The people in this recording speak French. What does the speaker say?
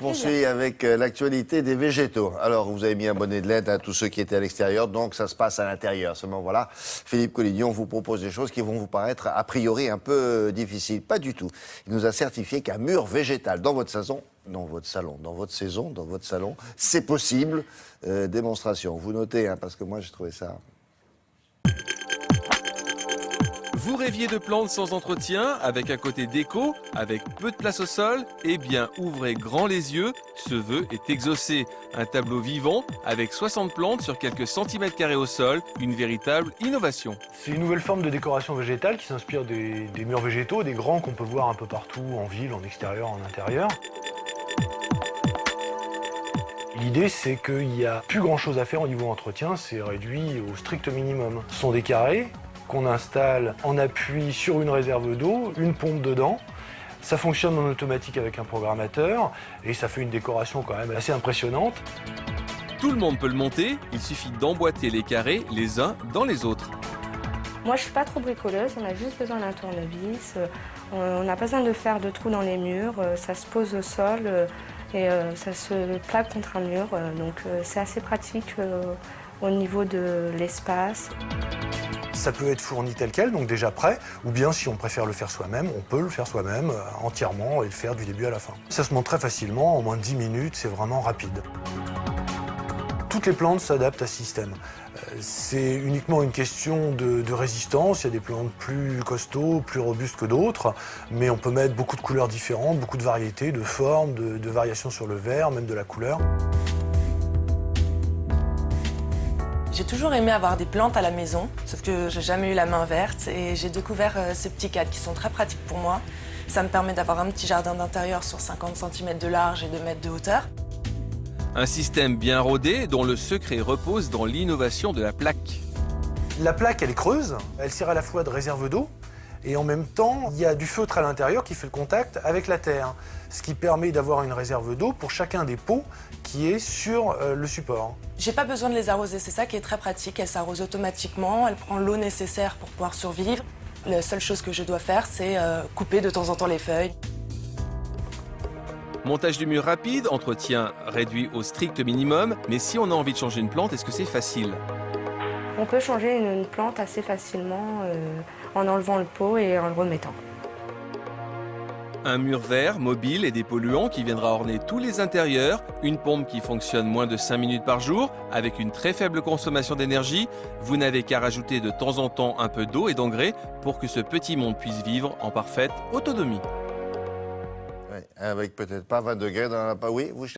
Poursuit avec l'actualité des végétaux. Alors, vous avez mis un bonnet de LED à tous ceux qui étaient à l'extérieur, donc ça se passe à l'intérieur. Seulement, voilà, Philippe Collignon vous propose des choses qui vont vous paraître a priori un peu difficiles. Pas du tout. Il nous a certifié qu'un mur végétal dans votre saison, c'est possible. Démonstration. Vous notez, hein, parce que moi, j'ai trouvé ça... Vous rêviez de plantes sans entretien, avec un côté déco, avec peu de place au sol? Eh bien, ouvrez grand les yeux, ce vœu est exaucé. Un tableau vivant, avec 60 plantes sur quelques centimètres carrés au sol, une véritable innovation. C'est une nouvelle forme de décoration végétale qui s'inspire des murs végétaux, des grands qu'on peut voir un peu partout, en ville, en extérieur, en intérieur. L'idée, c'est qu'il n'y a plus grand-chose à faire au niveau entretien, c'est réduit au strict minimum. Ce sont des carrés qu'on installe en appui sur une réserve d'eau, une pompe dedans. Ça fonctionne en automatique avec un programmateur et ça fait une décoration quand même assez impressionnante. Tout le monde peut le monter, il suffit d'emboîter les carrés les uns dans les autres. Moi, je suis pas trop bricoleuse, on a juste besoin d'un tournevis. On n'a pas besoin de faire de trous dans les murs, ça se pose au sol et ça se plaque contre un mur. Donc c'est assez pratique au niveau de l'espace. Ça peut être fourni tel quel, donc déjà prêt, ou bien si on préfère le faire soi-même, on peut le faire soi-même entièrement et le faire du début à la fin. Ça se monte très facilement, en moins de 10 minutes, c'est vraiment rapide. Toutes les plantes s'adaptent à ce système. C'est uniquement une question de résistance. Il y a des plantes plus costauds, plus robustes que d'autres, mais on peut mettre beaucoup de couleurs différentes, beaucoup de variétés, de formes, de variations sur le vert, même de la couleur. J'ai toujours aimé avoir des plantes à la maison, sauf que j'ai jamais eu la main verte et j'ai découvert ces petits cadres qui sont très pratiques pour moi. Ça me permet d'avoir un petit jardin d'intérieur sur 50 cm de large et 2 mètres de hauteur. Un système bien rodé dont le secret repose dans l'innovation de la plaque. La plaque, elle est creuse, elle sert à la fois de réserve d'eau et en même temps, il y a du feutre à l'intérieur qui fait le contact avec la terre, ce qui permet d'avoir une réserve d'eau pour chacun des pots qui est sur le support. J'ai pas besoin de les arroser, c'est ça qui est très pratique. Elle s'arrose automatiquement, elle prend l'eau nécessaire pour pouvoir survivre. La seule chose que je dois faire, c'est couper de temps en temps les feuilles. Montage du mur rapide, entretien réduit au strict minimum, mais si on a envie de changer une plante, est-ce que c'est facile? On peut changer une plante assez facilement en enlevant le pot et en le remettant. Un mur vert, mobile et dépolluant qui viendra orner tous les intérieurs, une pompe qui fonctionne moins de 5 minutes par jour, avec une très faible consommation d'énergie. Vous n'avez qu'à rajouter de temps en temps un peu d'eau et d'engrais pour que ce petit monde puisse vivre en parfaite autonomie. Ouais, avec peut-être pas 20 degrés dans la... Oui, vous